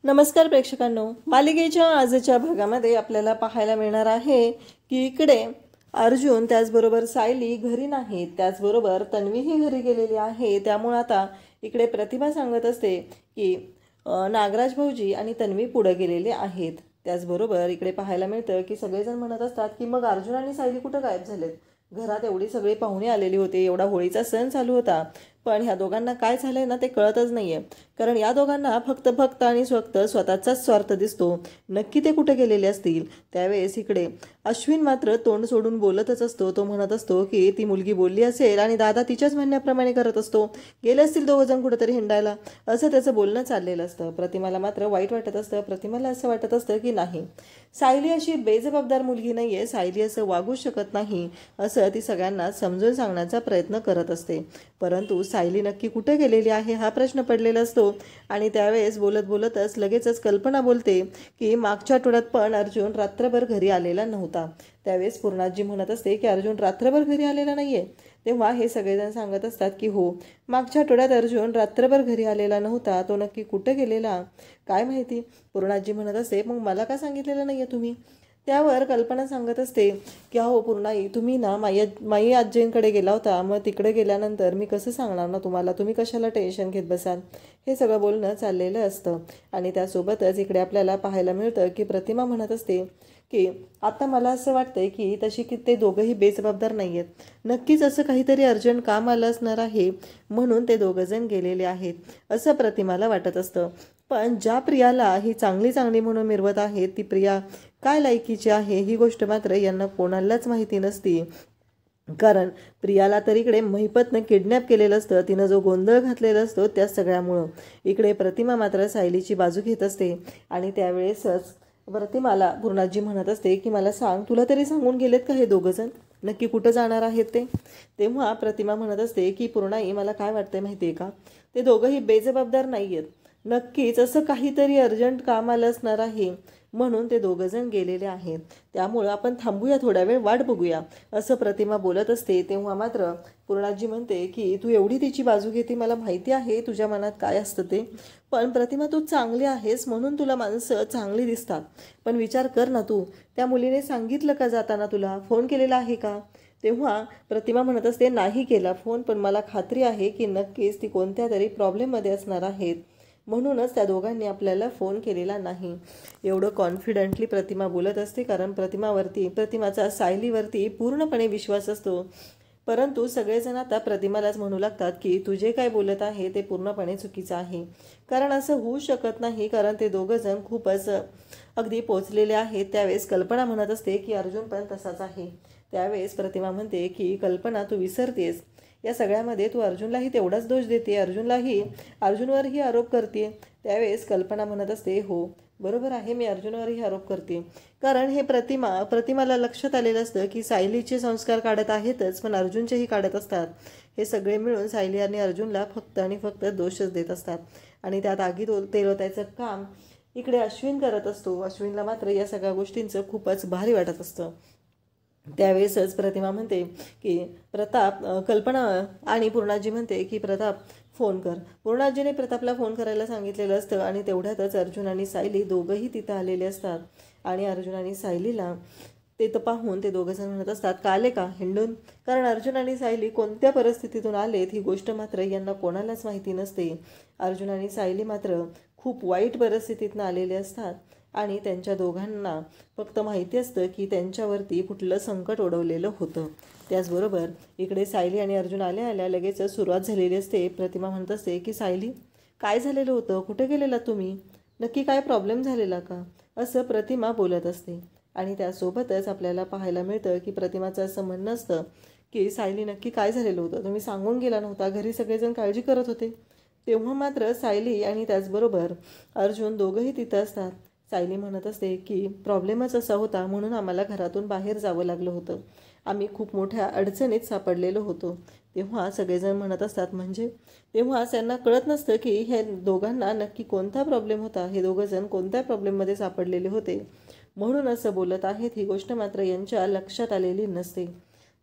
नमस्कार प्रेक्षकांनो, मालिकेच्या आजच्या भागामध्ये आपल्याला पाहायला मिळणार आहे की इकडे अर्जुन त्याचबरोबर सायली घरी नाहीत, त्याचबरोबर तन्वीही घरी गेलेली आहे। त्यामुळे आता इकडे प्रतिभा सांगत असते की नागराज भाऊजी आणि तन्वी पुढे गेलेले आहेत। त्याचबरोबर इकडे पाहायला मिळतं की सगळेजण म्हणत असतात की मग अर्जुन आणि सायली कुठं गायब झालेत। घरात एवढी सगळी पाहुणे आलेली होते, एवढा होळीचा सण चालू होता, पण ह्या दोघांना काय झालंय ना ते कळतच नाहीये। कारण या दोघांना फक्त आणि स्वतःचाच स्वार्थ दिसतो। नक्की ते कुठे गेलेले असतील। त्यावेळेस इकडे अश्विन मात्र तोंड सोडून बोलतच असतो। तो म्हणत असतो की ती मुलगी बोलली असेल आणि दादा तिच्याच म्हणण्याप्रमाणे करत असतो, गेले असतील दोघं जण कुठेतरी हिंडायला, असं त्याचं बोलणं चाललेलं असतं। प्रतिमाला मात्र वाईट वाटत असतं। प्रतिमाला असं वाटत असतं की नाही, सायली अशी बेजबाबदार मुलगी नाहीये, सायली असं वागू शकत नाही असं ती सगळ्यांना समजून सांगण्याचा प्रयत्न करत असते। परंतु सायली नक्की कुठे गेलेली आहे हा प्रश्न पडलेला असतो। आणि त्यावेळेस बोलतच लगेचच कल्पना बोलते की मागच्या आठवड्यात पण अर्जुन रात्रभर घरी आलेला नव्हता। त्यावेळेस पूर्णाजी म्हणत असते की अर्जुन रात्रभर घरी आलेला नाहीये। तेव्हा हे सगळेजण सांगत असतात की हो, मागच्या आठवड्यात अर्जुन रात्रभर घरी आलेला नव्हता, तो नक्की कुठे गेलेला काय माहिती। पूर्णाजी म्हणत असते मग मला का सांगितलेलं नाहीये तुम्ही। त्यावर कल्पना सांगत असते की हो पूर्णाई, तुम्ही ना माई आजींकडे गेला होता, मग तिकडे गेल्यानंतर मी कसं सांगणार ना तुम्हाला, तुम्ही कशाला टेन्शन घेत बसाल। हे सगळं बोलणं चाललेलं असतं। आणि त्यासोबतच इकडे आपल्याला पाहायला मिळतं की प्रतिमा म्हणत असते की आता मला असं वाटतंय की तशी की ते दोघंही बेजबाबदार नाही आहेत, नक्कीच असं काहीतरी अर्जंट काम आलं असणार आहे म्हणून ते दोघंजण गेलेले आहेत असं प्रतिमाला वाटत असतं। पण ज्या प्रियाला ही चांगली म्हणून मिरवत आहे ती प्रिया काय लायकीची आहे ही गोष्ट मात्र यांना कोणालाच माहिती नसती। कारण प्रियाला तर इकडे महिपतनं किडनॅप केलेलं असतं, तिनं जो गोंधळ घातलेला असतो त्या सगळ्यामुळं। इकडे प्रतिमा मात्र सायलीची बाजू घेत असते। आणि त्यावेळेसच प्रतिमाला पूर्णाजी म्हणत असते की मला सांग, तुला तरी सांगून गेलेत का हे दोघंजण नक्की कुठं जाणार आहेत ते। तेव्हा प्रतिमा म्हणत असते की पूर्णाई, मला काय वाटतंय माहिती आहे का, ते दोघंही बेजबाबदार नाही आहेत, नक्कीच असं काहीतरी अर्जंट काम आलं असणार आहे म्हणून ते दोघंजण गेलेले आहेत। त्यामुळं आपण थांबूया, थोडा वेळ वाट बघूया असं प्रतिमा बोलत असते। तेव्हा मात्र पूर्णाजी म्हणते की तू एवढी तिची बाजू घेते, मला माहिती आहे तुझ्या मनात काय असतं ते, पण प्रतिमा तू चांगली आहेस म्हणून तुला माणसं चांगली दिसतात, पण विचार कर ना, तू त्या मुलीने सांगितलं का जाताना, तुला फोन केलेला आहे का। तेव्हा प्रतिमा म्हणत असते नाही केला फोन, पण मला खात्री आहे की नक्कीच ती कोणत्या तरी प्रॉब्लेममध्ये असणार आहेत म्हणूनच त्या दोघांनी आपल्याला फोन केलेला नाही। एवढं कॉन्फिडेंटली प्रतिमा बोलत असते कारण प्रतिमाचा सायलीवरती पूर्णपणे विश्वास असतो। परंतु सगळेजण आता प्रतिमालाच म्हणू लागतात की तू जे काय बोलत आहे ते पूर्णपणे चुकीचं आहे, कारण असं होऊ शकत नाही, कारण ते दोघंजण खूपच अगदी पोचलेले आहेत। त्यावेळेस कल्पना म्हणत असते की अर्जुन पण तसाच आहे। त्यावेळेस प्रतिमा म्हणते की कल्पना, तू विसरतेस या सगळ्यामध्ये, तू अर्जुनलाही तेवढाच दोष देते, अर्जुनवरही आरोप करते। त्यावेळेस कल्पना म्हणत असते हो बरोबर आहे, मी अर्जुनवरही आरोप करते, कारण हे प्रतिमाला लक्षात आलेलं असतं की सायलीचे संस्कार काढत आहेतच पण अर्जुनचेही काढत असतात। हे सगळे मिळून सायली आणि अर्जुनला फक्त आणि फक्त दोषच देत असतात। आणि त्यात आगीत तेल ओतायचं काम इकडे अश्विन करत असतो। अश्विनला मात्र या सगळ्या गोष्टींचं खूपच भारी वाटत असतं। त्यावेळेसच प्रतिमा म्हणते की कल्पना आणि पूर्णाजी म्हणते की प्रताप फोन कर। पूर्णाजीने प्रतापला फोन करायला सांगितलेलं असतं आणि तेवढ्यातच अर्जुन आणि सायली दोघंही तिथं आलेले असतात। आणि अर्जुन आणि सायलीला ते पाहून ते दोघंजण म्हणत असतात का आले का हिंडून, कारण अर्जुन आणि सायली कोणत्या परिस्थितीतून आलेत ही गोष्ट मात्र यांना कोणालाच माहिती नसते। अर्जुन आणि सायली मात्र खूप वाईट परिस्थितीतून आलेले असतात आणि त्यांच्या दोघांना फक्त माहिती असतं की त्यांच्यावरती कुठलं संकट ओढवलेलं होतं। त्याचबरोबर इकडे सायली आणि अर्जुन आल्या लगेच सुरुवात झालेली असते। प्रतिमा म्हणत असते की सायली, काय झालेलं होतं, कुठे गेलेला तुम्ही, नक्की काय प्रॉब्लेम झालेला का, असं प्रतिमा बोलत असते। आणि त्यासोबतच आपल्याला पाहायला मिळतं की प्रतिमाचं असं म्हणणं असतं की सायली, नक्की काय झालेलं होतं, तुम्ही सांगून गेला नव्हता, घरी सगळेजण काळजी करत होते। तेव्हा मात्र सायली आणि त्याचबरोबर अर्जुन दोघंही तिथं असतात। सायली म्हणत असते की प्रॉब्लेमच असा होता म्हणून आम्हाला घरातून बाहेर जावं लागलं होतं, आम्ही खूप मोठ्या अडचणीत सापडलेलो होतो। तेव्हा सगळेजण म्हणत असतात म्हणजे, तेव्हा त्यांना कळत नसतं की हे दोघांना नक्की कोणता प्रॉब्लेम होता, हे दोघंजण कोणत्या प्रॉब्लेममध्ये सापडलेले होते म्हणून असं बोलत आहेत ही गोष्ट मात्र यांच्या लक्षात आलेली नसते।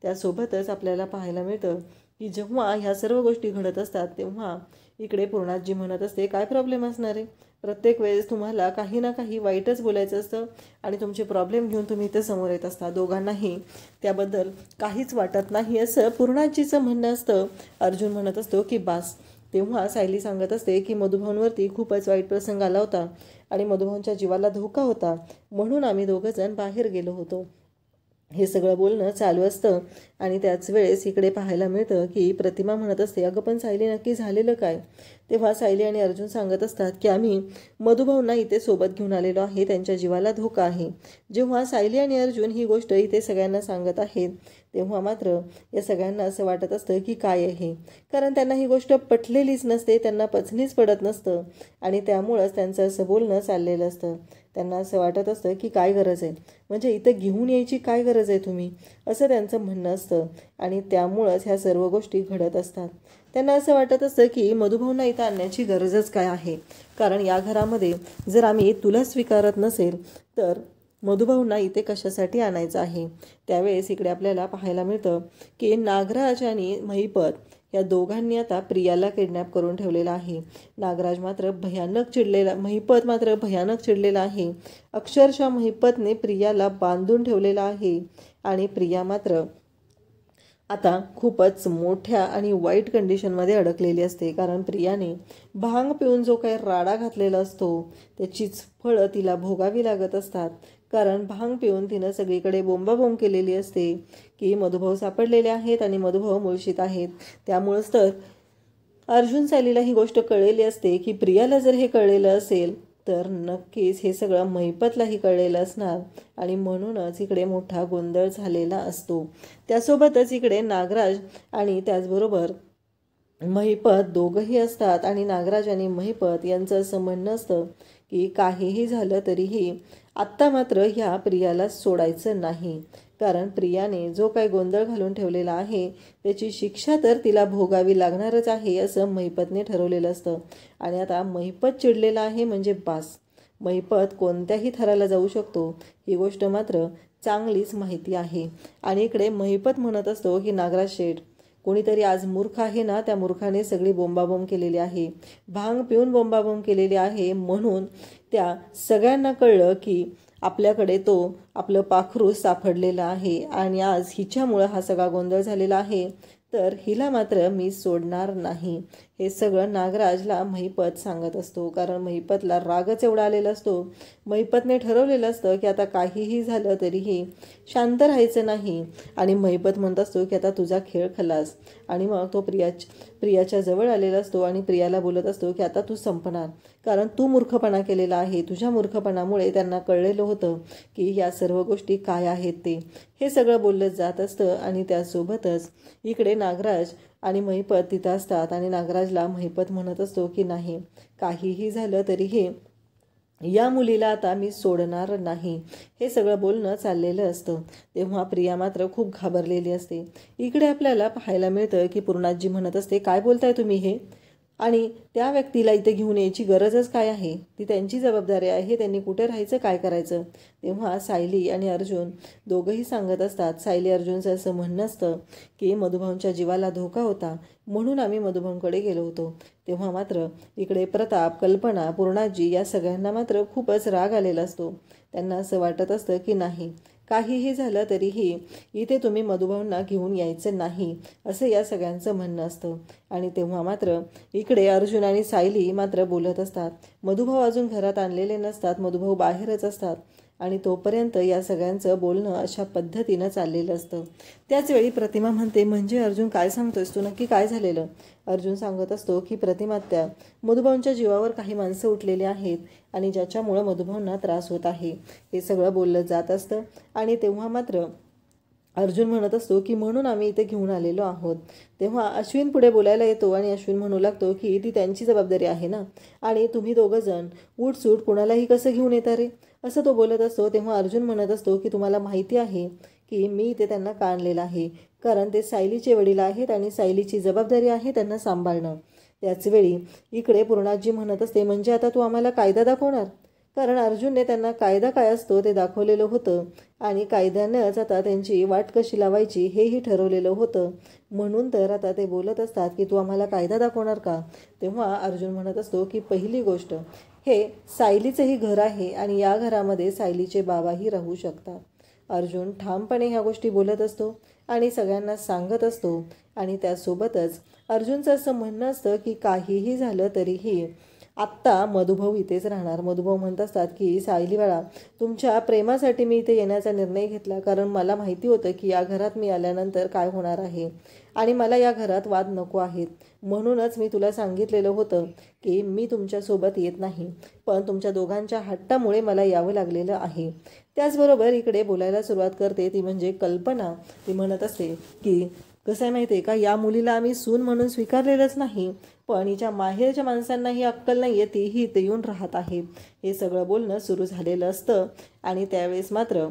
त्यासोबतच आपल्याला पाहायला मिळतं की जेव्हा ह्या सर्व गोष्टी घडत असतात तेव्हा इकडे पूर्णाजी म्हणत असते, काय प्रॉब्लेम असणार आहे? प्रत्येक वेळेस तुम्हाला काही ना काही वाईटच बोलायचं असतं आणि तुमचे प्रॉब्लेम घेऊन तुम्ही इथे समोर येत असता. दोघांनाही त्याबद्दल काहीच वाटत नाही असं पूर्णाजीचं म्हणणं असतं. अर्जुन म्हणत असतो की बास. तेव्हा सायली सांगत असते की मधुभाऊंवरती खूपच वाईट प्रसंग आला होता आणि मधुभाऊंच्या जीवाला धोका होता, म्हणून आम्ही दोघंजण बाहेर गेलो होतो. हे सगळं बोलणं चालू असतं आणि त्याच वेळेस इकडे पाहायला मिळतं की प्रतिमा म्हणत असते, अगं पण सायली नक्की झालेलं काय? तेव्हा सायली आणि अर्जुन सांगत असतात की आम्ही मधुभाऊंना इथे सोबत घेऊन आलेलो आहे, त्यांच्या जीवाला धोका आहे. जेव्हा सायली आणि अर्जुन ही गोष्ट इथे सगळ्यांना सांगत आहेत तेव्हा मात्र या सगळ्यांना असं वाटत असतं की काय आहे, कारण त्यांना ही गोष्ट पटलेलीच नसते, त्यांना पचनीच पडत नसतं आणि त्यामुळंच त्यांचं असं बोलणं चाललेलं असतं. त्यांना असं वाटत असतं की काय गरज आहे, म्हणजे इथं घेऊन यायची काय गरज आहे तुम्ही, असं त्यांचं म्हणणं असतं आणि त्यामुळंच ह्या सर्व गोष्टी घडत असतात. त्यांना असं वाटत असतं की मधुभाऊंना इथं आणण्याची गरजच काय आहे, कारण या घरामध्ये जर आम्ही तुला स्वीकारत नसेल तर मधुभाऊंना इथे कशासाठी आणायचं आहे. त्यावेळेस इकडे आपल्याला पाहायला मिळतं की नागराज आणि महिपत या दोघांनी आता प्रियाला किडनॅप करून ठेवलेला आहे. नागराज मात्र भयानक चिडलेला, महिपत मात्र भयानक चिडलेला आहे. अक्षरशः महिपतने प्रियाला बांधून ठेवलेला आहे आणि प्रिया मात्र आता खूपच मोठ्या आणि वाईट कंडिशनमध्ये अडकलेली असते, कारण प्रियाने भांग पिऊन जो काही राडा घातलेला असतो त्याचीच फळं तिला भोगावी लागत असतात. कारण भांग पिऊन तिनं सगळीकडे बोंबाबोंब केलेली असते की मधुभाऊ सापडलेले आहेत आणि मधुभाऊ मुळशीत आहेत. त्यामुळंच तर अर्जुन सायलीला ही गोष्ट कळलेली असते की प्रियाला जर हे कळलेलं असेल तर नक्कीच हे सगळं महिपतलाही कळलेलं असणार आणि म्हणूनच इकडे मोठा गोंधळ झालेला असतो. त्यासोबतच इकडे नागराज आणि त्याचबरोबर महिपत दोघंही असतात आणि नागराज आणि महिपत यांचं असं म्हणणं असतं की काहीही झालं तरीही आत्ता मात्र ह्या प्रियाला सोडायचं नाही, कारण प्रियाने जो काही गोंधळ घालून ठेवलेला आहे त्याची शिक्षा तर तिला भोगावी लागणारच आहे असं महिपतने ठरवलेलं असतं. आणि आता महिपत चिडलेला आहे म्हणजे बास, महिपत कोणत्याही थराला जाऊ शकतो ही गोष्ट मात्र चांगलीच माहिती आहे. आणि इकडे महिपत म्हणत असतो की नागराज शेठ, कोणीतरी आज मूर्ख आहे ना, त्या मूर्खाने सगळी बोंबाबोंब केलेली आहे, भांग पिऊन बोंबाबोंब केलेली आहे, म्हणून त्या सगळ्यांना कळलं की आपल्याकडे तो आपलं पाखरू सापडलेलं आहे आणि आज हिच्यामुळं हा सगळा गोंधळ झालेला आहे, तर हिला मात्र मी सोडणार नाही. हे सगळं नागराजला महिपत सांगत असतो, कारण महिपतला रागच एवढा आलेला असतो. महिपतने ठरवलेलं असतं की आता काहीही झालं तरीही शांत राहायचं नाही आणि महिपत म्हणत असतो की आता तुझा खेळ खलास. आणि मग तो प्रियाच्या जवळ आलेला असतो आणि प्रियाला बोलत असतो की आता तू संपणार, कारण तू मूर्खपणा केलेला आहे, तुझ्या मूर्खपणामुळे त्यांना कळलेलं होतं की या सर्व गोष्टी काय आहेत ते. हे सगळं बोललं जात असतं आणि त्यासोबतच इकडे नागराज आणि महिपत तिथं असतात आणि नागराजला महिपत म्हणत असतो की नाही, काहीही झालं तरीही या मुलीला आता मी सोडणार नाही. हे सगळं बोलणं चाललेलं असतं. तेव्हा प्रिया मात्र खूप घाबरलेली असते. इकडे आपल्याला पाहायला मिळतं की पूर्णाजी म्हणत असते, काय बोलताय तुम्ही हे, आणि त्या व्यक्तीला इथे घेऊन यायची गरजच काय आहे, ती त्यांची जबाबदारी आहे, त्यांनी कुठे राहायचं काय करायचं. तेव्हा सायली आणि अर्जुन दोघंही सांगत असतात. सायली अर्जुनचं असं म्हणणं असतं की मधुभाऊंच्या जीवाला धोका होता म्हणून आम्ही मधुभाऊंकडे गेलो होतो. तेव्हा मात्र इकडे प्रताप, कल्पना, पूर्णाजी या सगळ्यांना मात्र खूपच राग आलेला असतो. त्यांना असं वाटत असतं की नाही, काहीही झालं तरीही इथे तुम्ही मधुभाऊंना घेऊन यायचं नाही असं या सगळ्यांचं म्हणणं असतं. आणि तेव्हा मात्र इकडे अर्जुन आणि सायली मात्र बोलत असतात. मधुभाऊ अजून घरात आणलेले नसतात, मधुभाऊ बाहेरच असतात आणि तोपर्यंत या सगळ्यांचं बोलणं अशा पद्धतीनं चाललेलं असतं. त्याचवेळी प्रतिमा म्हणते, म्हणजे अर्जुन काय सांगतोयस तू, नक्की काय झालेलं? अर्जुन सांगत असतो की प्रतिमात्या, मधुभाऊंच्या जीवावर काही माणसं उठलेली आहेत आणि ज्याच्यामुळं मधुभाऊंना त्रास होत आहे. हे सगळं बोललं जात असतं आणि तेव्हा मात्र अर्जुन म्हणत असतो की म्हणून आम्ही इथे घेऊन आलेलो आहोत. तेव्हा अश्विन पुढे बोलायला येतो आणि अश्विन म्हणू लागतो की ती त्यांची जबाबदारी आहे ना, आणि तुम्ही दोघंजण उठसूट कुणालाही कसं घेऊन येता रे, असं तो बोलत असतो. तेव्हा अर्जुन म्हणत असतो की तुम्हाला माहिती आहे की मी इथे त्यांना का आणलेलं आहे, कारण ते सायलीचे वडील आहेत आणि सायलीची जबाबदारी आहे त्यांना सांभाळणं. त्याचवेळी इकडे पूर्णाजी म्हणत असते, म्हणजे आता तू आम्हाला कायदा दाखवणार, कारण अर्जुनने त्यांना कायदा काय असतो ते दाखवलेलं होतं आणि कायद्यानंच आता त्यांची वाट कशी लावायची हेही ठरवलेलं होतं. म्हणून तर आता ते बोलत असतात की तू आम्हाला कायदा दाखवणार का? तेव्हा अर्जुन म्हणत असतो की पहिली गोष्ट, हे सायलीचंही घर आहे आणि या घरामध्ये सायलीचे बाबाही राहू शकतात. अर्जुन ठामपणे ह्या गोष्टी बोलत असतो आणि सगळ्यांना सांगत असतो. आणि त्यासोबतच अर्जुनचं असं म्हणणं असतं की काहीही झालं तरीही आत्ता मधुभाऊ इथेच राहणार. मधुभाऊ म्हणत असतात की सायली बाळा, तुमच्या प्रेमासाठी मी इथे येण्याचा निर्णय घेतला, कारण मला माहिती होतं की या घरात मी आल्यानंतर काय होणार आहे आणि मला या घरात वाद नको आहेत. म्हणूनच मी तुला सांगितलेलं होतं की मी तुमच्यासोबत येत नाही, पण तुमच्या दोघांच्या हट्टामुळे मला यावं लागलेलं आहे. त्याचबरोबर इकडे बोलायला सुरुवात करते ती म्हणजे कल्पना. ती म्हणत असते की कसं आहे माहिती आहे का, या मुलीला आम्ही सून म्हणून स्वीकारलेलंच नाही, पण हिच्या माहेरच्या माणसांनाही अक्कल नाही आहे, तीही इथे येऊन राहत आहे. हे सगळं बोलणं सुरू झालेलं असतं आणि त्यावेळेस मात्र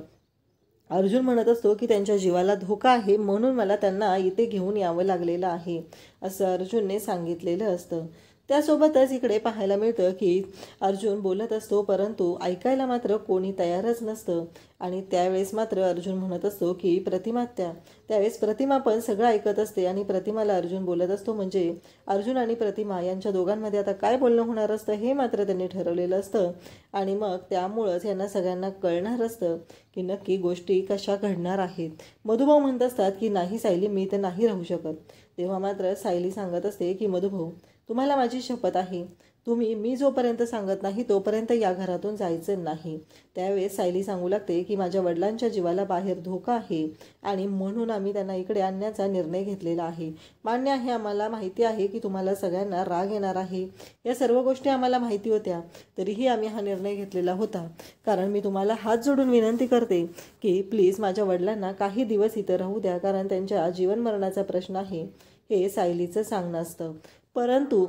अर्जुन म्हणत असतो की त्यांच्या जीवाला धोका आहे, म्हणून मला त्यांना इथे घेऊन यावं लागलेलं आहे, असं अर्जुनने सांगितलेलं असतं. त्यासोबतच इकडे पाहायला मिळतं की अर्जुन बोलत असतो, परंतु ऐकायला मात्र कोणी तयारच नसतं. आणि त्यावेळेस मात्र अर्जुन म्हणत असतो की प्रतिमा त्यावेळेस प्रतिमा पण सगळं ऐकत असते आणि प्रतिमाला अर्जुन बोलत असतो, म्हणजे अर्जुन आणि प्रतिमा यांच्या दोघांमध्ये आता काय बोलणं होणार असतं हे मात्र त्यांनी ठरवलेलं असतं. आणि मग त्यामुळंच यांना सगळ्यांना कळणार असतं की नक्की गोष्टी कशा घडणार आहेत. मधुभाऊ म्हणत असतात की नाही सायली, मी तर नाही राहू शकत. तेव्हा मात्र सायली सांगत असते की मधुभाऊ, तुम्हाला माझी शपथ आहे, तुम्ही मी जोपर्यंत सांगत नाही तोपर्यंत या घरातून जायचं नाही. त्यावेळेस सायली सांगू लागते की माझ्या वडिलांच्या जीवाला बाहेर धोका आहे आणि म्हणून आम्ही त्यांना इकडे आणण्याचा निर्णय घेतलेला आहे. मान्य आहे, आम्हाला माहिती आहे की तुम्हाला सगळ्यांना राग येणार आहे, या सर्व गोष्टी आम्हाला माहिती होत्या, तरीही आम्ही हा निर्णय घेतलेला होता. कारण मी तुम्हाला हात जोडून विनंती करते की प्लीज माझ्या वडिलांना काही दिवस इथं राहू द्या, कारण त्यांच्या जीवन मरणाचा प्रश्न आहे, हे सायलीचं सांगणं असतं. परंतु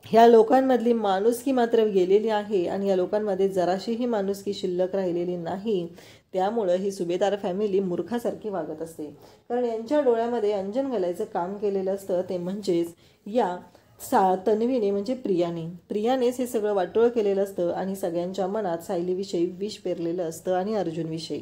ह्या लोकांमधली माणुसकी मात्र गेलेली आहे आणि या लोकांमध्ये जराशीही माणुसकी शिल्लक राहिलेली नाही. त्यामुळं ही सुभेदार फॅमिली मूर्खासारखी वागत असते, कारण यांच्या डोळ्यामध्ये अंजन घालायचं काम केलेलं असतं. ते म्हणजेच या तन्वीने म्हणजे प्रियानेच हे सगळं वाटोळं केलेलं असतं आणि सगळ्यांच्या मनात सायलीविषयी विष पेरलेलं असतं आणि अर्जुनविषयी.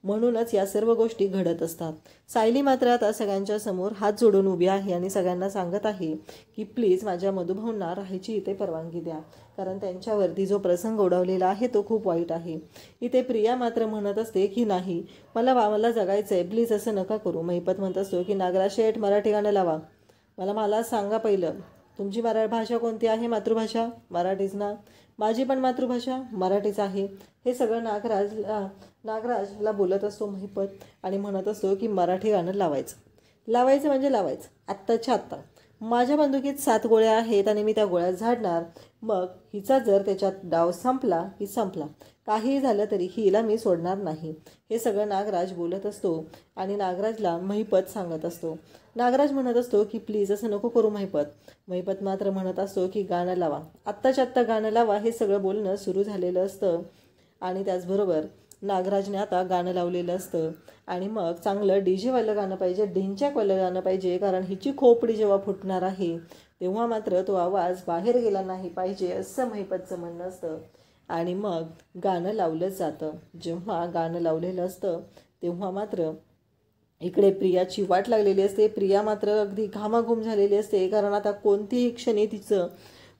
म्हणूनच या सर्व गोष्टी घडत असतात. सायली मात्र आता सगळ्यांच्या समोर हात जोडून उभी आहे आणि सगळ्यांना सांगत आहे की प्लीज माझ्या मधुभाऊंना राहायची इथे परवानगी द्या, कारण त्यांच्यावरती जो प्रसंग ओढवलेला आहे तो खूप वाईट आहे. इथे प्रिया मात्र म्हणत असते की नाही, मला जगायचं आहे, प्लीज असं नका करू. महिपत म्हणत असतो की नागराज शेठ, मराठी गाणं लावा. मला सांगा पहिलं, तुमची भाषा कोणती आहे? मातृभाषा मराठीच ना. माझी पण मातृभाषा मराठीच आहे. हे सगळं नागराजला बोलत असतो महिपत आणि म्हणत असतो की मराठी गाणं लावायचं म्हणजे लावायचं, आत्ताच्या आत्ता. माझ्या बंदुकीत 7 गोळ्या आहेत आणि मी त्या गोळ्या झाडणार. मग हिचा जर त्याच्यात डाव संपला की संपला, काहीही झालं तरी हिला मी सोडणार नाही. हे सगळं नागराज बोलत असतो आणि नागराजला महिपत सांगत असतो. नागराज म्हणत असतो की प्लीज असं नको करू महिपत. महिपत मात्र म्हणत असतो की गाणं लावा, आत्ताच्या आत्ता गाणं लावा. हे सगळं बोलणं सुरू झालेलं असतं आणि त्याचबरोबर नागराजने आता गाणं लावलेलं असतं आणि मग चांगलं डीजेवालं गाणं पाहिजे, ढिंच्याकवालं गाणं पाहिजे, कारण हिची खोपडी जेव्हा फुटणार आहे तेव्हा मात्र तो आवाज बाहेर गेला नाही पाहिजे, असं महिपतचं म्हणणं असतं. आणि मग गाणं लावलं जातं. जेव्हा गाणं लावलेलं असतं तेव्हा मात्र इकडे प्रियाची वाट लागलेली असते. प्रिया मात्र अगदी घामाघूम झालेली असते, कारण आता कोणतीही क्षणी तिचं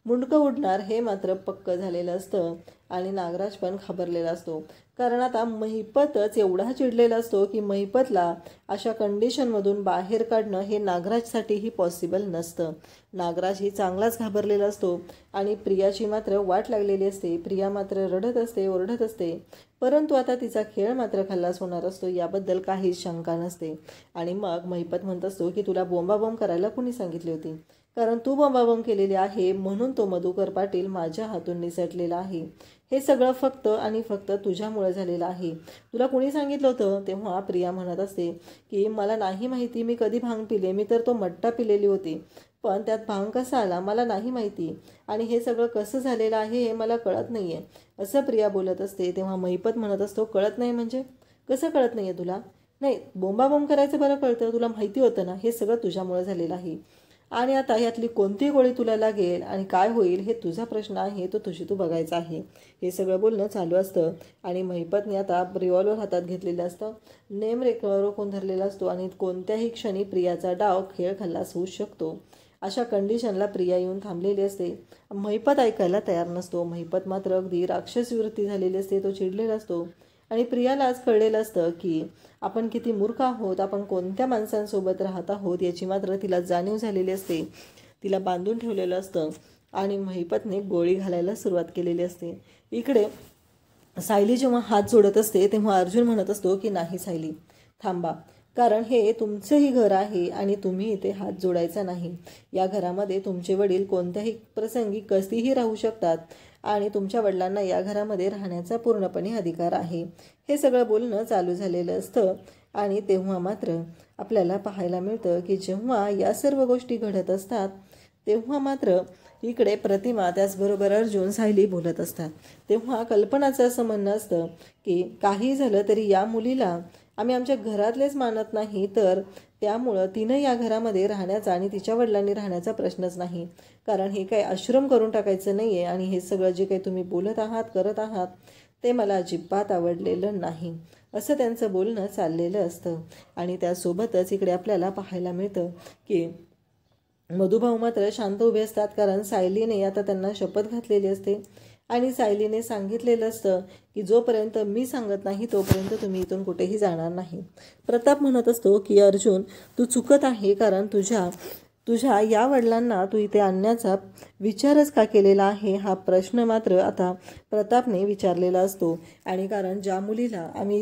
मुंडकं उडणार हे मात्र पक्क झालेलं असतं. आणि नागराज पण घाबरलेला असतो, कारण आता महिपतच एवढा चिडलेला असतो की महिपतला अशा कंडिशनमधून बाहेर काढणं हे नागराजसाठीही पॉसिबल नसतं. नागराज ही चांगलाच घाबरलेला असतो आणि प्रियाची मात्र वाट लागलेली असते. प्रिया मात्र रडत असते, ओरडत असते, परंतु आता तिचा खेळ मात्र खल्लास होणार असतो याबद्दल काही शंका नसते. आणि मग महिपत म्हणत असतो की तुला बोंबाबोंब करायला कुणी सांगितली होती? कारण तू बोंबाबोंब केलेली आहे म्हणून तो मधुकर पाटील माझ्या हातून निसटलेला आहे. हे सगळं फक्त आणि फक्त तुझ्यामुळे झालेलं आहे. तुला कुणी सांगितलं होतं? तेव्हा प्रिया म्हणत असते की मला नाही माहिती, मी कधी भांग पिले, मी तर तो मट्टा पिलेली होती, पण त्यात भांग कसा आला मला नाही माहिती आणि हे सगळं कसं झालेलं आहे हे मला कळत नाही आहे, असं प्रिया बोलत असते. तेव्हा महिपत म्हणत असतो कळत नाही म्हणजे कसं कळत नाही आहे तुला? नाही, बोंबाबोंब करायचं बरं कळतं, तुला माहिती होतं ना हे सगळं तुझ्यामुळे झालेलं आहे. आणि आता यातली कोणती गोळी तुला लागेल आणि काय होईल हे तुझा प्रश्न आहे, तो तू बघायचा आहे. हे सगळं बोलणं चालू असतं आणि महिपतने आता रिव्हॉल्वर हातात घेतलेलं असतं. नेम रोखून धरलेला असतो आणि कोणत्याही क्षणी प्रियाचा डाव खेळ खल्लास होऊ शकतो अशा कंडिशनला प्रिया येऊन थांबलेली असते. महिपत ऐकायला तयार नसतो. महिपत मात्र अगदी राक्षसी वृत्ती झालेली असते. तो चिडलेला असतो आणि प्रियाला आज कळलेलं असतं की आपण किती मूर्ख आहोत, आपण कोणत्या माणसांसोबत राहत आहोत याची मात्र तिला जाणीव झालेली असते. तिला बांधून ठेवलेलं असतं आणि महिपतने गोळी घालायला सुरुवात केलेली असते. इकडे सायली जेव्हा हात जोडत असते तेव्हा अर्जुन म्हणत असतो की नाही सायली, थांबा, कारण हे तुमचंही घर आहे आणि तुम्ही इथे हात जोडायचा नाही. या घरामध्ये तुमचे वडील कोणत्याही प्रसंगी कधीही राहू शकतात आणि तुमच्या वडिलांना या घरामध्ये राहण्याचा पूर्णपणे अधिकार आहे. हे सगळं बोलणं चालू झालेलं असतं आणि तेव्हा मात्र आपल्याला पाहायला मिळतं की जेव्हा या सर्व गोष्टी घडत असतात तेव्हा मात्र इकडे प्रतिमा त्याचबरोबर अर्जुन सायली बोलत असतात. तेव्हा कल्पनाचं असं म्हणणं असतं की काही झालं तरी या मुलीला आम्ही आमच्या घरातलेच मानत नाही, तर त्यामुळं तिनं या घरामध्ये राहण्याचा आणि तिच्या वडिलांनी राहण्याचा प्रश्नच नाही. कारण हे काही आश्रम करून टाकायचं नाही आहे आणि हे सगळं जे काही तुम्ही बोलत आहात, करत आहात ते मला अजिबात आवडलेलं नाही, असं त्यांचं बोलणं चाललेलं असतं. आणि त्यासोबतच इकडे आपल्याला पाहायला मिळतं की मधुभाऊ मात्र शांत उभे असतात, कारण सायलीने आता त्यांना शपथ घातलेली असते आणि सायलीने सांगितलेलं असतं की जोपर्यंत मी सांगत नाही तोपर्यंत तुम्ही इथून कुठेही जाणार नाही. प्रताप म्हणत असतो की अर्जुन, तू चुकत आहे, कारण तुझ्या या वडिलांना तू इथे आणण्याचा विचारच का केलेला आहे हा प्रश्न मात्र आता प्रतापने विचारलेला असतो. आणि कारण ज्या मुलीला आम्ही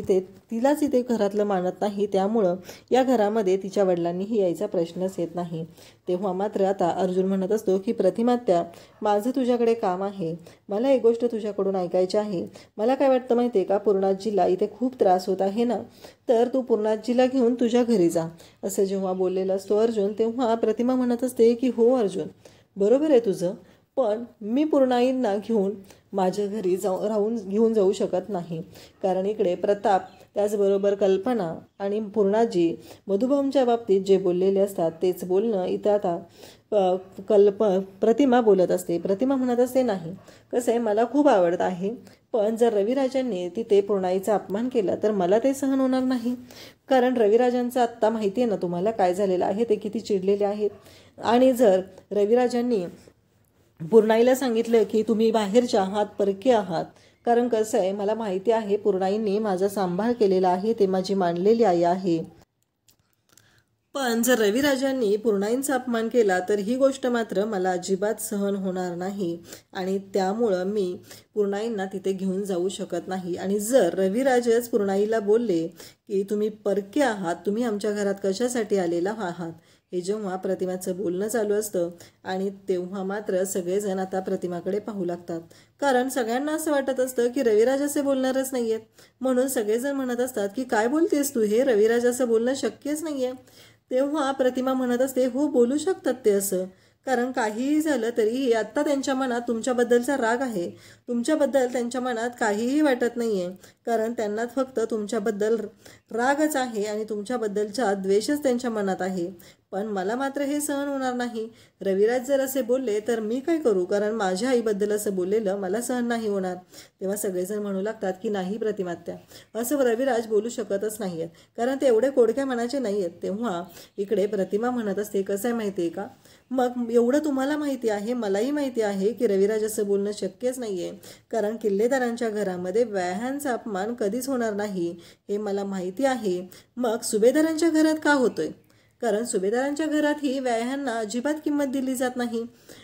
तिलाच इथे घरातलं मानत नाही त्यामुळं या घरामध्ये तिच्या वडिलांनीही यायचा प्रश्नच येत नाही. तेव्हा मात्र आता अर्जुन म्हणत असतो की प्रतिमात्या, माझं तुझ्याकडे काम आहे, मला एक गोष्ट तुझ्याकडून ऐकायची आहे. मला काय वाटतं माहिती आहे का, पूर्णाजीला इथे खूप त्रास होत आहे ना, तर तू पूर्णाजीला घेऊन तुझ्या घरी जा, असं जेव्हा बोललेला असतो अर्जुन तेव्हा प्रतिमा म्हणत असते की हो अर्जुन, बरोबर आहे तुझं, पण मी पूर्णाईंना घेऊन माझ्या घरी घेऊन जाऊ शकत नाही. कारण इकडे प्रताप त्याचबरोबर कल्पना आणि पूर्णाजी मधुभाऊंच्या बाबतीत जे बोललेले असतात तेच बोलणं इथं आता प्रतिमा बोलत असते. प्रतिमा म्हणत असते नाही, कसं आहे, मला खूप आवडत आहे, पण जर रविराजांनी तिथे पूर्णाईचा अपमान केला तर मला ते सहन होणार नाही. कारण रविराजांचं आत्ता माहिती आहे ना तुम्हाला काय झालेलं आहे, ते किती चिडलेले आहेत. आणि जर रविराजांनी पूर्णाईला सांगितलं की तुम्ही बाहेरच्या आहात, परके आहात, कारण कसं आहे, मला माहिती आहे पूर्णाईंनी माझा सांभाळ केलेला आहे, ते माझी मानलेली आई आहे, पण जर रविराजांनी पूर्णाईंचा अपमान केला तर ही गोष्ट मात्र मला अजिबात सहन होणार नाही आणि त्यामुळं मी पूर्णाईंना तिथे घेऊन जाऊ शकत नाही. आणि जर रविराजच पूर्णाईला बोलले की तुम्ही परके आहात, तुम्ही आमच्या घरात कशासाठी आलेला आहात, हे जेव्हा प्रतिमाचं बोलणं चालू असतं आणि तेव्हा मात्र सगळेजण आता प्रतिमाकडे पाहू लागतात. कारण सगळ्यांना असं वाटत असतं की रविराज असे बोलणारच नाही आहेत, म्हणून सगळेजण म्हणत असतात की काय बोलतेस तू, हे रविराज असं बोलणं शक्यच नाही आहे. तेव्हा प्रतिमा म्हणत असते हो, बोलू शकतात ते असं, कारण काहीही झालं तरीही आत्ता त्यांच्या मनात तुमच्याबद्दलचा राग आहे, तुमच्याबद्दल त्यांच्या मनात काहीही वाटत नाही आहे, कारण त्यांना फक्त तुमच्याबद्दल रागच आहे आणि तुमच्याबद्दलचा द्वेषच त्यांच्या मनात आहे. पण मला मात्र हे सहन होणार नाही. रविराज जर असे बोलले तर मी काय करू, कारण माझ्या आईबद्दल असं बोललेलं मला सहन नाही होणार. तेव्हा सगळेजण म्हणू लागतात की नाही प्रतिमात्या, असं रविराज बोलू शकतच नाही आहेत, कारण ते एवढे कोडक्या मनाचे नाही आहेत. तेव्हा इकडे प्रतिमा म्हणत असते कसं आहे माहिती आहे का, मग एवढं तुम्हाला माहिती आहे, मलाही माहिती आहे की रविराज असं बोलणं शक्यच नाही आहे, कारण किल्लेदारांच्या घरामध्ये व्याह्यांचा अपमान कधीच होणार नाही हे मला माहिती आहे. मग सुभेदारांच्या घरात का होतोय, कारण सुभेदारांच्या घरातही व्याह्यांना अजिबात किंमत दिली जात नाही.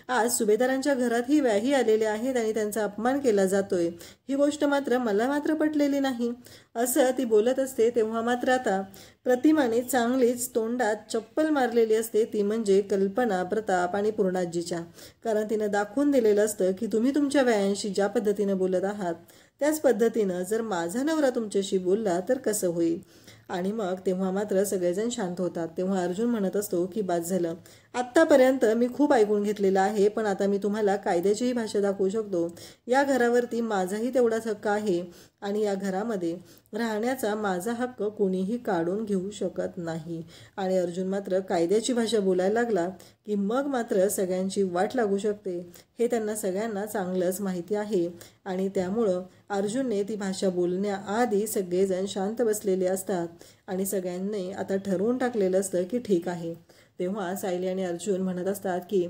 आज सुभेदारांच्या घरातही व्याही आलेले आहेत आणि त्यांचा अपमान केला जातोय, ही गोष्ट मात्र मला पटलेली नाही, असं ती बोलत असते. तेव्हा मात्र आता प्रतिमाने चांगलीच तोंडात चप्पल मारलेली असते, ती म्हणजे कल्पना, प्रताप आणि पूर्णाजीच्या. कारण तिनं दाखवून दिलेलं असतं की तुम्ही तुमच्या व्यायांशी ज्या पद्धतीनं बोलत आहात त्याच पद्धतीनं जर माझा नवरा तुमच्याशी बोलला तर कसं होईल. आणि मग तेव्हा मात्र सगळेजण शांत होतात. तेव्हा अर्जुन म्हणत असतो की बाद झालं, आत्तापर्यंत मी खूप ऐकून घेतलेलं आहे, पण आता मी तुम्हाला कायद्याचीही भाषा दाखवू शकतो. या घरावरती माझाही तेवढाच हक्क आहे आणि या घरामध्ये राहण्याचा माझा हक्क कोणीही काढून घेऊ शकत नाही. आणि अर्जुन मात्र कायद्याची भाषा बोलायला लागला की मग मात्र सगळ्यांची वाट लागू शकते, हे त्यांना सगळ्यांना चांगलंच माहिती आहे. आणि त्यामुळं अर्जुनने ती भाषा बोलण्याआधी सगळेजण शांत बसलेले असतात आणि सगळ्यांनी आता ठरवून टाकलेलं असतं की ठीक आहे. तेव्हा सायली आणि अर्जुन म्हणत असतात की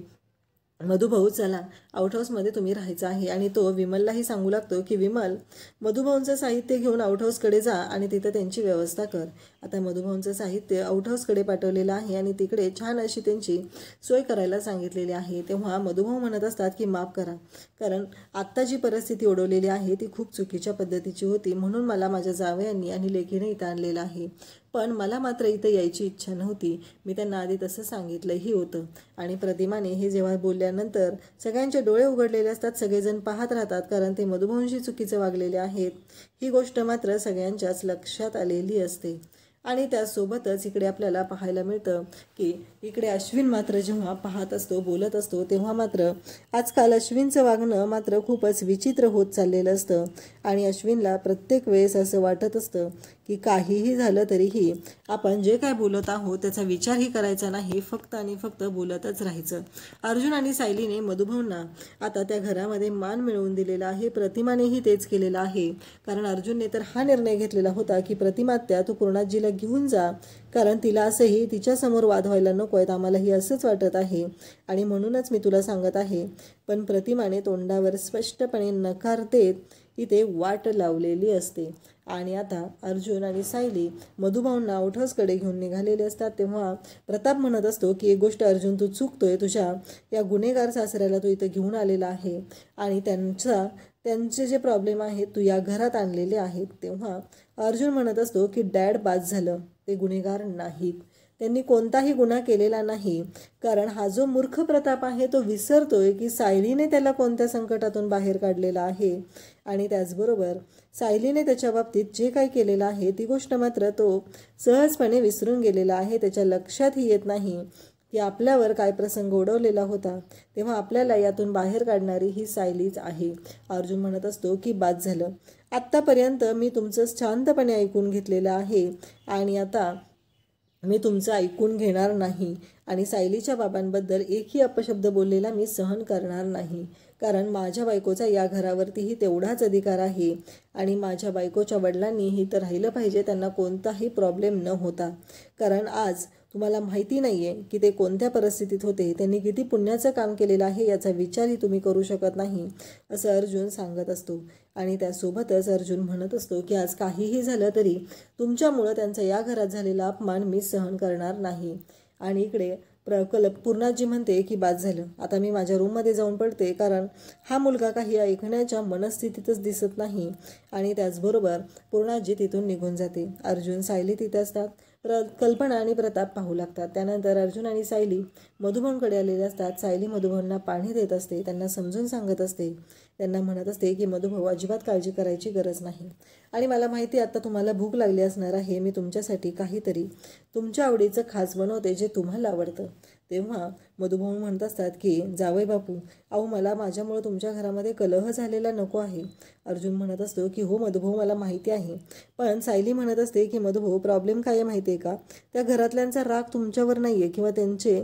मधुभाऊ चला, आउटहाऊसमध्ये तुम्ही राहायचं आहे. आणि तो विमललाही सांगू लागतो की विमल, मधुभाऊंचं साहित्य घेऊन आउटहाऊसकडे जा आणि तिथं त्यांची व्यवस्था कर. आता मधुभाऊंचं साहित्य आउटहाऊसकडे पाठवलेलं आहे आणि तिकडे छान अशी त्यांची सोय करायला सांगितलेली आहे. तेव्हा मधुभाऊ म्हणत असतात की माफ करा, कारण आत्ता जी परिस्थिती ओढवलेली आहे ती खूप चुकीच्या पद्धतीची होती, म्हणून मला माझ्या जावयांनी आणि लेकीने इथं आणलेलं आहे. पण मला मात्र इथं यायची इच्छा नव्हती. मी त्यांना आधी तसं सांगितलंही होतं. आणि प्रतिमाने हे जेव्हा बोलल्यानंतर सगळ्यांचे डोळे उघडलेले असतात, सगळेजण पाहत राहतात, कारण ते मधुभाऊंशी चुकीचे वागलेले आहेत ही गोष्ट मात्र सगळ्यांच्याच लक्षात आलेली असते. आणि त्यासोबतच इकडे आपल्याला पाहायला मिळतं की इकडे अश्विन मात्र जेव्हा पाहत असतो, बोलत असतो, तेव्हा मात्र आजकाल अश्विनचं वागणं मात्र खूपच विचित्र होत चाललेलं असतं. आणि अश्विनला प्रत्येक वेळेस असं वाटत असतं की काहीही झालं तरीही आपण जे काय बोलत आहोत त्याचा विचारही करायचा नाही, फक्त आणि फक्त बोलतच राहायचं. अर्जुन आणि सायलीने मधुभाऊंना आता त्या घरामध्ये मान मिळवून दिलेला आहे. प्रतिमानेही तेच केलेलं आहे, कारण अर्जुनने तर हा निर्णय घेतलेला होता की प्रतिमात्या तू पूर्णाजीला घेऊन जा, कारण तिला असंही तिच्यासमोर वाद व्हायला नको आहेत, आम्हालाही असंच वाटत आहे आणि म्हणूनच मी तुला सांगत आहे. पण प्रतिमाने तोंडावर स्पष्टपणे नकार देत इथे वाट लावलेली असते. आणि आता अर्जुन आणि सायली मधुभाऊंना आउटहाऊसकडे घेऊन निघालेले असतात. तेव्हा प्रताप म्हणत असतो की एक गोष्ट अर्जुन, तू चुकतोय, तुझ्या या गुन्हेगार सासऱ्याला तू इथं घेऊन आलेला आहे आणि त्यांचे जे प्रॉब्लेम आहेत तू या घरात आणलेले आहेत. तेव्हा अर्जुन म्हणत असतो की डॅड, बाद झालं, ते गुन्हेगार नाहीत, त्यांनी कोणताही गुन्हा केलेला नाही. कारण हा जो मूर्ख प्रताप आहे तो विसरतोय की सायलीने त्याला कोणत्या संकटातून बाहेर काढलेला आहे. आणि त्याचबरोबर सायलीने त्याच्या बाबतीत जे काही केलेलं आहे ती गोष्ट मात्र तो सहजपणे विसरून गेलेला आहे. त्याच्या लक्षातही येत नाही की आपल्यावर काय प्रसंग ओढवलेला होता. तेव्हा आपल्याला यातून बाहेर काढणारी ही सायलीच आहे. अर्जुन म्हणत असतो की बाद झालं, आत्तापर्यंत मी तुमचं शांतपणे ऐकून घेतलेलं आहे आणि आता मी तुमचं ऐकून घेणार नाही. आणि सायलीच्या बाबांबद्दल एकही अपशब्द बोललेला मी सहन करणार नाही, कारण माझ्या बायकोचा या घरावरतीही तेवढाच अधिकार आहे आणि माझ्या बायकोच्या वडिलांनीही तर राहिलं पाहिजे, त्यांना कोणताही प्रॉब्लेम न होता. कारण आज तुम्हाला माहिती नाही आहे की ते कोणत्या परिस्थितीत होते, त्यांनी किती पुण्याचं काम केलेलं आहे याचा विचारही तुम्ही करू शकत नाही, असं अर्जुन सांगत असतो. आणि त्यासोबतच अर्जुन म्हणत असतो की आज काहीही झालं तरी तुमच्यामुळं त्यांचा या घरात झालेला अपमान मी सहन करणार नाही. आणि इकडे पूर्णाजी म्हणते की बाद झालं, आता मी माझ्या रूममध्ये जाऊन पडते, कारण हा मुलगा काही ऐकण्याच्या मनस्थितीतच दिसत नाही. आणि त्याचबरोबर पूर्णाजी तिथून निघून जाते. अर्जुन, सायली तिथे असतात. कल्पना आणि प्रताप पाहू लागतात. त्यानंतर अर्जुन आणि सायली मधुभाऊंकडे आलेले असतात. सायली मधुभाऊंना पाणी देत असते, त्यांना समजून सांगत असते, त्यांना म्हणत असते की मधुभाऊ, अजिबात काळजी करायची गरज नाही आणि मला माहिती आहे आता तुम्हाला भूक लागली असणार आहे, मी तुमच्यासाठी काहीतरी तुमच्या आवडीचं खास बनवते जे तुम्हाला आवडतं. तेव्हा मधुभाऊ म्हणत असतात की जावई बापू, अहो मला माझ्यामुळं तुमच्या घरामध्ये कलह झालेला नको आहे. अर्जुन म्हणत असतो की हो मधुभाऊ, मला माहिती आहे. पण सायली म्हणत असते की मधुभाऊ, प्रॉब्लेम काय आहे माहिती आहे का, त्या घरातल्यांचा राग तुमच्यावर नाही आहे किंवा त्यांचे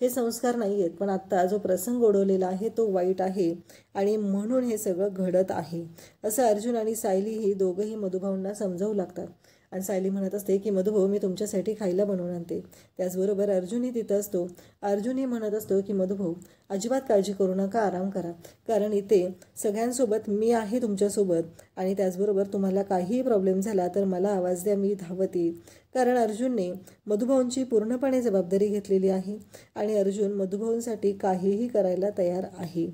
हे संस्कार नाही आहेत, पण आत्ता जो प्रसंग ओढवलेला आहे तो वाईट आहे आणि म्हणून हे सगळं घडत आहे, असं अर्जुन आणि सायली ही दोघंही मधुभाऊंना समजावू लागतात. आणि सायली म्हणत असते की मधुभाऊ, मी तुमच्यासाठी खायला बनवून आणते. त्याचबरोबर अर्जुनही तिथं असतो. अर्जुनही म्हणत असतो की मधुभाऊ, अजिबात काळजी करू नका, आराम करा, कारण इथे सगळ्यांसोबत मी आहे तुमच्यासोबत. आणि त्याचबरोबर तुम्हाला काहीही प्रॉब्लेम झाला तर मला आवाज द्या, मी धावत येईल. कारण अर्जुनने मधुभाऊंची पूर्णपणे जबाबदारी घेतलेली आहे आणि अर्जुन मधुभाऊंसाठी काहीही करायला तयार आहे,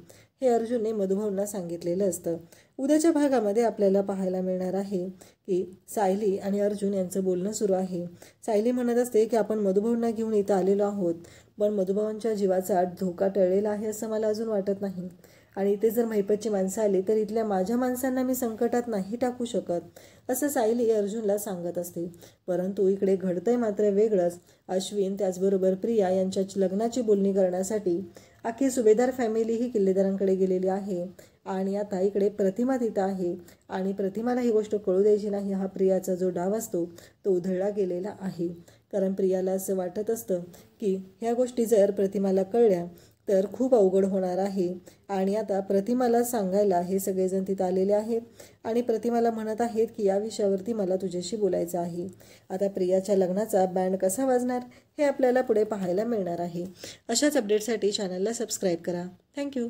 हे अर्जुनने मधुभाऊंना सांगितलेलं असतं. उद्याच्या भागामध्ये आपल्याला पाहायला मिळणार आहे की सायली आणि अर्जुन यांचं बोलणं सुरू आहे. सायली म्हणत असते की आपण मधुभाऊंना घेऊन इथं आलेलो आहोत, पण मधुभाऊंच्या जीवाचा धोका टळलेला आहे असं मला अजून वाटत नाही. आणि इथे जर महिपतची माणसं आली तर इथल्या माझ्या माणसांना मी संकटात नाही टाकू शकत, असं सायली अर्जुनला सांगत असते. परंतु इकडे घडतंय मात्र वेगळंच. अश्विन त्याचबरोबर प्रिया यांच्या लग्नाची बोलणी करण्यासाठी अख्खी सुभेदार फॅमिली ही किल्लेदारांकडे गेलेली आहे. आणि आता इकडे प्रतिमा तिथं आहे आणि प्रतिमाला ही गोष्ट कळू द्यायची नाही. हा प्रियाचा जो डाव असतो तो उधळला गेलेला आहे. कारण प्रियाला असं वाटत असतं की ह्या गोष्टी जर प्रतिमाला कळल्या तर खूप अवघड होणार आहे. आणि आता प्रतिमाला सांगायला हे सगळेजण तिथं आलेले आहेत आणि प्रतिमाला म्हणत आहेत की या विषयावरती मला तुझ्याशी बोलायचं आहे. आता प्रियाच्या लग्नाचा बँड कसा वाजणार हे आपल्याला पुढे पाहायला मिळणार आहे. अशाच अपडेटसाठी चॅनलला सबस्क्राईब करा. थँक्यू.